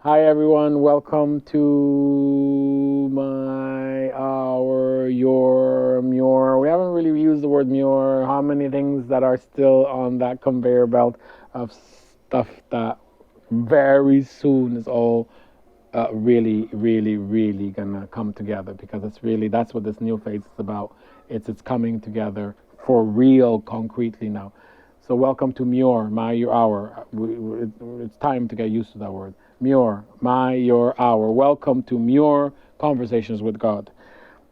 Hi everyone, welcome to my your Muir. We haven't really used the word Muir. How many things that are still on that conveyor belt of stuff that very soon is all really gonna come together, because that's what this new phase is about. It's coming together for real, concretely now. So welcome to Muir, my your hour. It's time to get used to that word. Muir, my your hour. Welcome to Muir Conversations with God.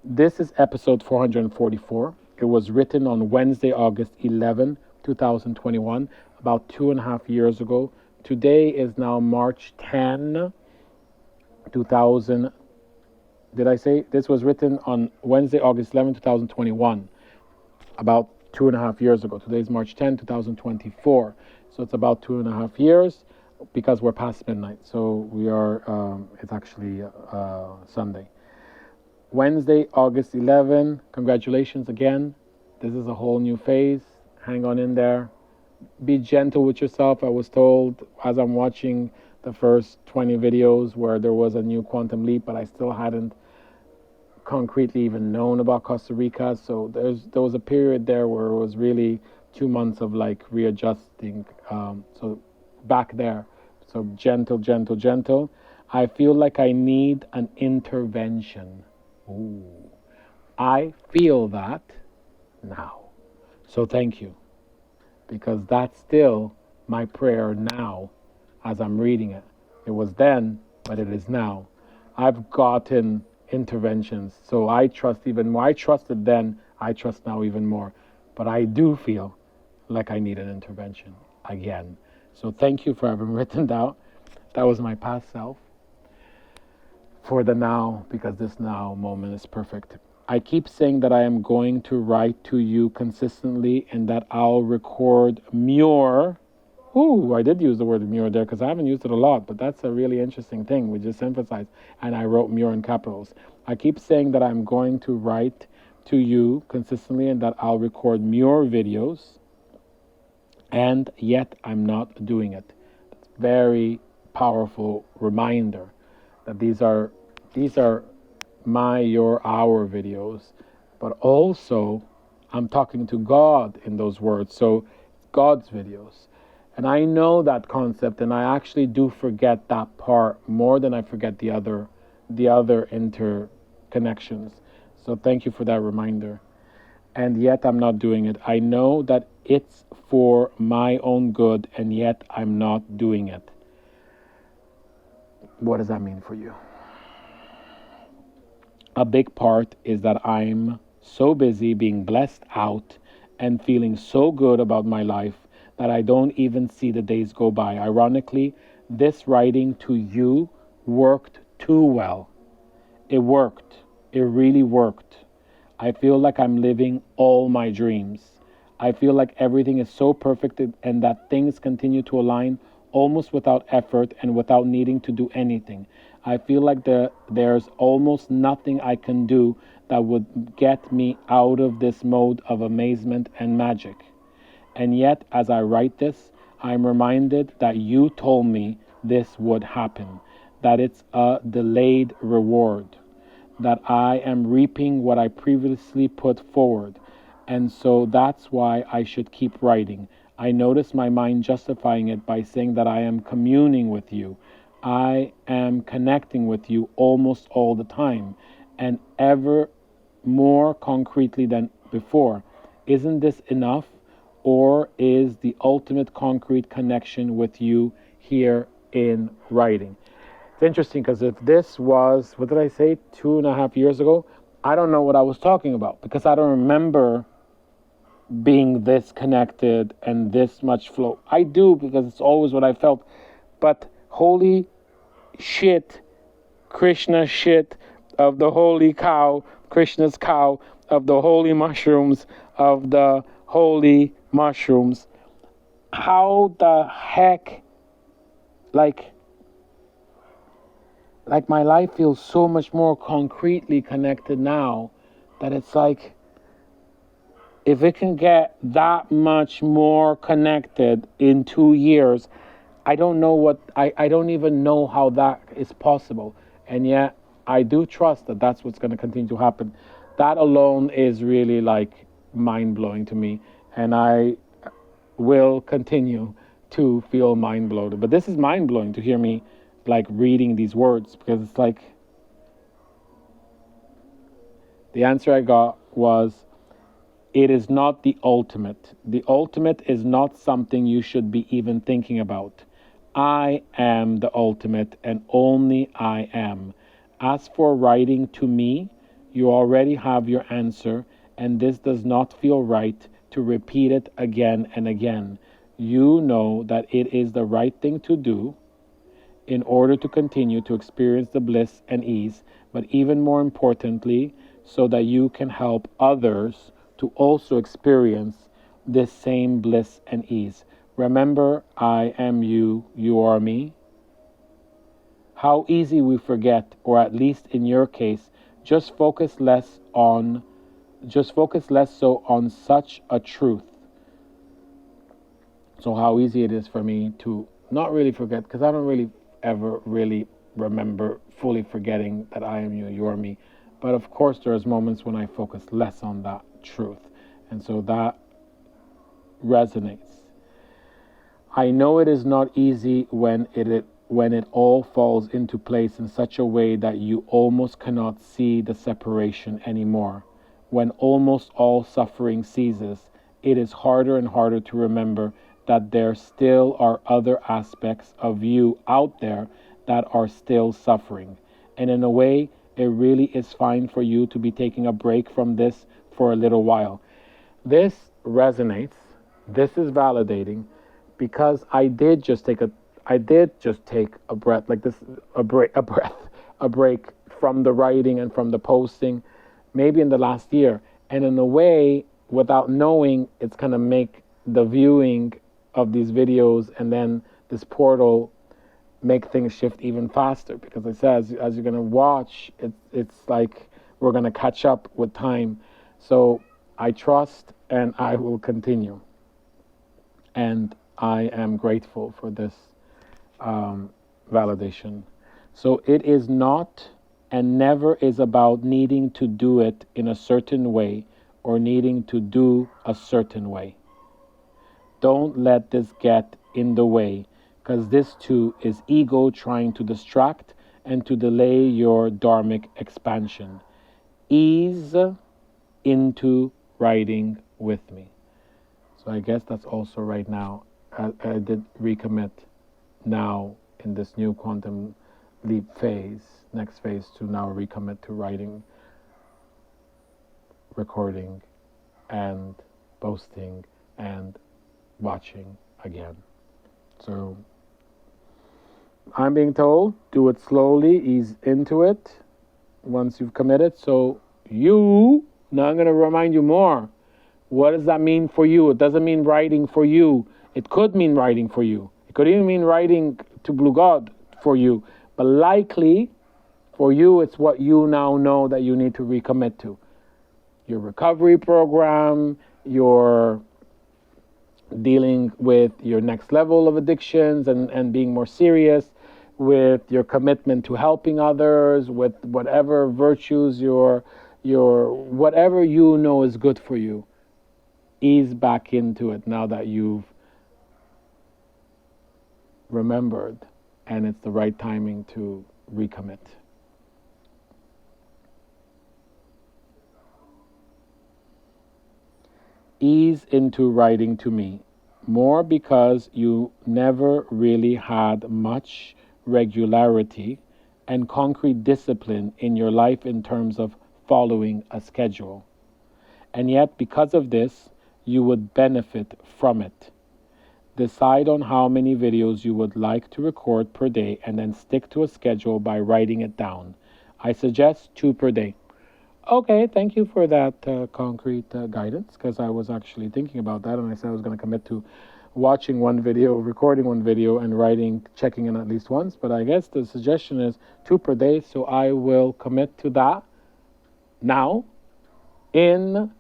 This is episode 444. It was written on Wednesday, August 11, 2021, about 2.5 years ago. Today is now March 10, 2000. Did I say this was written on Wednesday, August 11, 2021, about 2.5 years ago? Today's March 10, 2024. So it's about 2.5 years, because we're past midnight. So we are, it's actually Sunday. Wednesday, August 11. Congratulations again. This is a whole new phase. Hang on in there. Be gentle with yourself. I was told as I'm watching the first 20 videos where there was a new quantum leap, but I still hadn't concretely even known about Costa Rica. So there was a period there where it was really 2 months of like readjusting. So back there. So gentle. I feel like I need an intervention. Ooh. I feel that now. So thank you. Because that's still my prayer now as I'm reading it. It was then, but it is now. I've gotten interventions, so I trust even more. I trusted then, I trust now even more. But I do feel like I need an intervention again. So thank you for having written down. That was my past self for the now, because this now moment is perfect. I keep saying that I am going to write to you consistently and that I'll record Muir. Ooh, I did use the word Muir there because I haven't used it a lot, but that's a really interesting thing. We just emphasized, and I wrote Muir in capitals. I keep saying that I'm going to write to you consistently and that I'll record Muir videos, and yet I'm not doing it. That's very powerful reminder that these are my your our videos, but also I'm talking to God in those words. So God's videos. And I know that concept, and I actually do forget that part more than I forget the other interconnections. So thank you for that reminder. And yet I'm not doing it. I know that it's for my own good, and yet I'm not doing it. What does that mean for you? A big part is that I'm so busy being blessed out and feeling so good about my life that I don't even see the days go by. Ironically, this writing to you worked too well. It worked. It really worked. I feel like I'm living all my dreams. I feel like everything is so perfect and that things continue to align almost without effort and without needing to do anything. I feel like there's almost nothing I can do that would get me out of this mode of amazement and magic. And yet, as I write this, I'm reminded that you told me this would happen, that it's a delayed reward, that I am reaping what I previously put forward. And so that's why I should keep writing. I notice my mind justifying it by saying that I am communing with you. I am connecting with you almost all the time, and ever more concretely than before. Isn't this enough? Or is the ultimate concrete connection with you here in writing? It's interesting because if this was, what did I say, 2.5 years ago, I don't know what I was talking about, because I don't remember being this connected and this much flow. I do, because it's always what I felt. But holy shit, Krishna shit of the holy cow, Krishna's cow, of the holy mushrooms, of the holy mushrooms. How the heck, like my life feels so much more concretely connected now, that it's like, if it can get that much more connected in 2 years, I don't know I don't even know how that is possible. And yet I do trust that that's what's going to continue to happen. That alone is really like mind blowing to me. And I will continue to feel mind blown. But this is mind blowing to hear me like reading these words, because it's like the answer I got was, it is not the ultimate. The ultimate is not something you should be even thinking about. I am the ultimate, and only I am. As for writing to me, you already have your answer, and this does not feel right to repeat it again and again. You know that it is the right thing to do in order to continue to experience the bliss and ease, but even more importantly, so that you can help others to also experience this same bliss and ease. Remember, I am you, you are me. How easy we forget, or at least in your case, just focus less so on such a truth. So how easy it is for me to not really forget, because I don't really ever really remember fully forgetting that I am you, you are me. But of course, there's moments when I focus less on that truth. And so that resonates. I know it is not easy when it all falls into place in such a way that you almost cannot see the separation anymore. When almost all suffering ceases, it is harder and harder to remember that there still are other aspects of you out there that are still suffering. And in a way, it really is fine for you to be taking a break from this for a little while. This resonates. This is validating, because I did just take a breath, like this, a break from the writing and from the posting, maybe in the last year. And in a way, without knowing, it's going to make the viewing of these videos and then this portal make things shift even faster, because it says as you're going to watch, it's like we're going to catch up with time. So I trust, and I will continue. And I am grateful for this validation. So it is not and never is about needing to do it in a certain way or needing to do a certain way. Don't let this get in the way, because this too is ego trying to distract and to delay your dharmic expansion. Ease into writing with me. So I guess that's also right now. I did recommit now in this new quantum leap phase, next phase, to now recommit to writing, recording, and posting, and watching again. So I'm being told, do it slowly, ease into it once you've committed. So now I'm going to remind you more. What does that mean for you? It doesn't mean writing for you. It could mean writing for you. It could even mean writing to Blue God for you. But likely, for you, it's what you now know that you need to recommit to. Your recovery program, your dealing with your next level of addictions and being more serious with your commitment to helping others, with whatever virtues your whatever you know is good for you. Ease back into it now that you've remembered, and it's the right timing to recommit. Ease into writing to me, more because you never really had much regularity and concrete discipline in your life in terms of following a schedule. And yet, because of this, you would benefit from it. Decide on how many videos you would like to record per day and then stick to a schedule by writing it down. I suggest 2 per day. Okay, thank you for that concrete guidance, because I was actually thinking about that, and I said I was going to commit to watching one video, recording one video, and writing, checking in at least once. But I guess the suggestion is 2 per day, so I will commit to that now in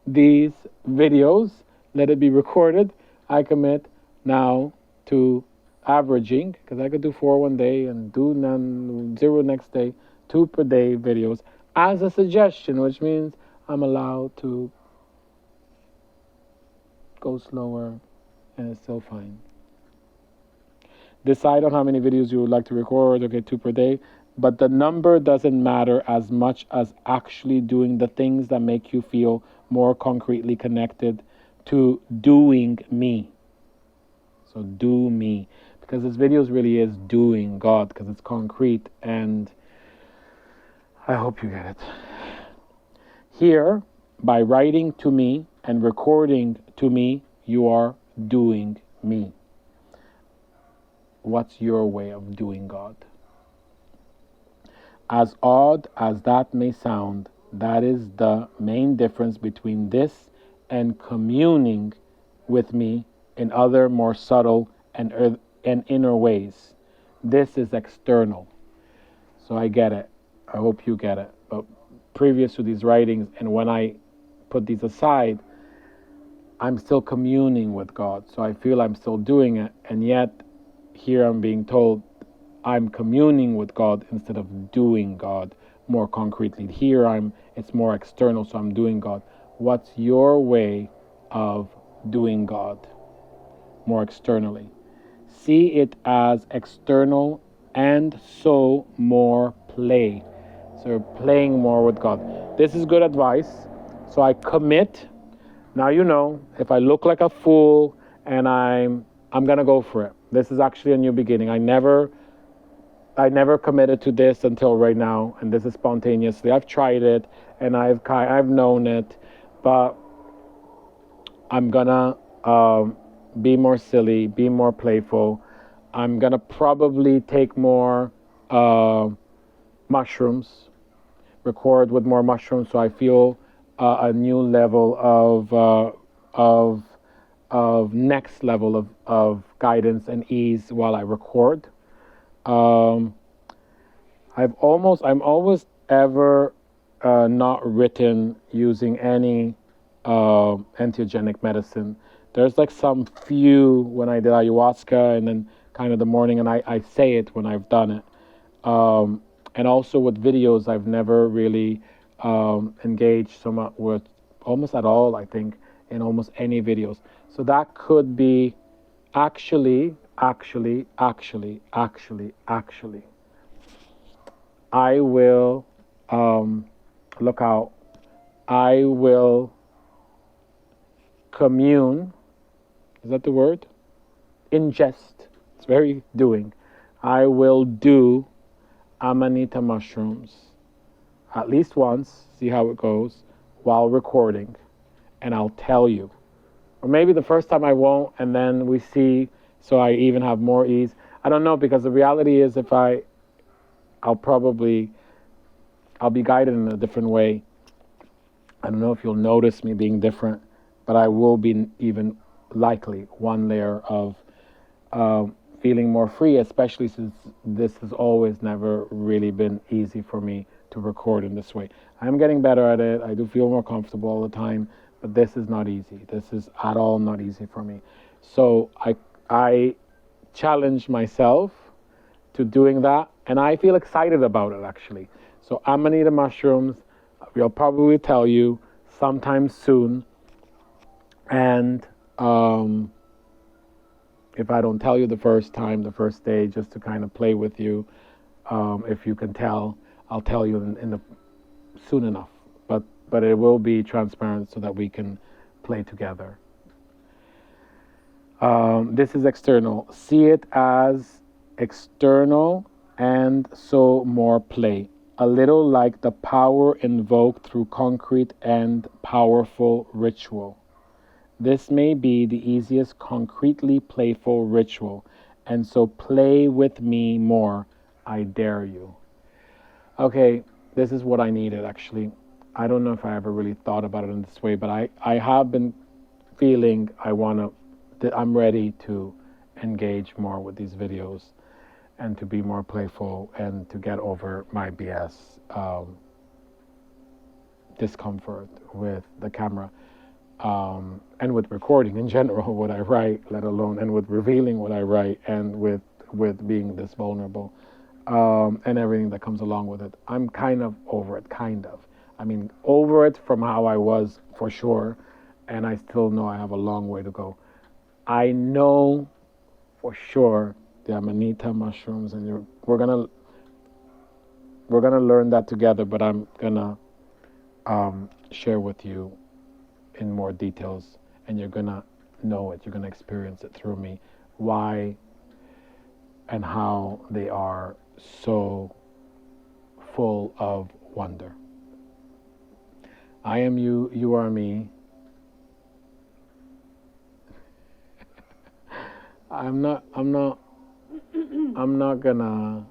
these videos. Let it be recorded. I commit now to averaging, because I could do 4 one day and do none, 0 next day, 2 per day videos as a suggestion, which means I'm allowed to go slower and it's still fine. Decide on how many videos you would like to record, okay, 2 per day, but the number doesn't matter as much as actually doing the things that make you feel more concretely connected to doing me. So do me, because this videos really is doing God, because it's concrete, and I hope you get it. Here, by writing to me and recording to me, you are doing me. What's your way of doing God? As odd as that may sound, that is the main difference between this and communing with me in other more subtle and inner ways. This is external. So I get it. I hope you get it. But previous to these writings, and when I put these aside, I'm still communing with God. So I feel I'm still doing it. And yet, here I'm being told I'm communing with God instead of doing God more concretely. Here it's more external, so I'm doing God. What's your way of doing God more externally? See it as external and so more play. So you're playing more with God. This is good advice. So I commit. Now you know, if I look like a fool and I'm gonna go for it. This is actually a new beginning. I never committed to this until right now, and this is spontaneously. I've tried it and I've known it, but I'm gonna be more silly, be more playful. I'm gonna probably take more mushrooms, record with more mushrooms, so I feel a new level of next level of guidance and ease while I record. I'm almost ever not written using any entheogenic medicine. There's like some few when I did ayahuasca, and then kind of the morning, and I say it when I've done it. And also with videos, I've never really engaged so much with almost at all, I think, in almost any videos. So that could be actually, I will look out. I will commune. Is that the word? Ingest. It's very doing. I will do Amanita mushrooms at least once, see how it goes, while recording, and I'll tell you. Or maybe the first time I won't, and then we see, so I even have more ease. I don't know, because the reality is I'll be guided in a different way. I don't know if you'll notice me being different, but I will be even likely one layer of feeling more free, especially since this has always never really been easy for me to record in this way. I'm getting better at it. I do feel more comfortable all the time, but this is not easy. This is at all not easy for me. So I challenge myself to doing that, and I feel excited about it, actually. So Amanita mushrooms, we'll probably tell you sometime soon, and if I don't tell you the first day, just to kind of play with you, if you can tell, I'll tell you in the soon enough. But it will be transparent so that we can play together. This is external. See it as external and so more play. A little like the power invoked through concrete and powerful ritual. This may be the easiest concretely playful ritual, and so play with me more, I dare you. Okay, this is what I needed, actually. I don't know if I ever really thought about it in this way, but I have been feeling I'm ready to engage more with these videos and to be more playful and to get over my BS discomfort with the camera. and with recording in general what I write, let alone, and with revealing what I write, and with being this vulnerable, and everything that comes along with it. I'm kind of over it, kind of. I mean, over it from how I was for sure, and I still know I have a long way to go. I know for sure the Amanita mushrooms, and we're gonna learn that together. But I'm gonna share with you in more details, and you're gonna know it. You're gonna experience it through me. Why and how they are so full of wonder. I am you, you are me. I'm not gonna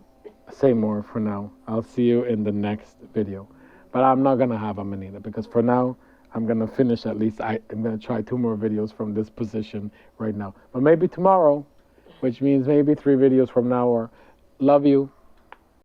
say more for now. I'll see you in the next video. But I'm not gonna have Amanita because for now I'm gonna finish at least. I'm gonna try 2 more videos from this position right now. But maybe tomorrow, which means maybe 3 videos from now, or love you.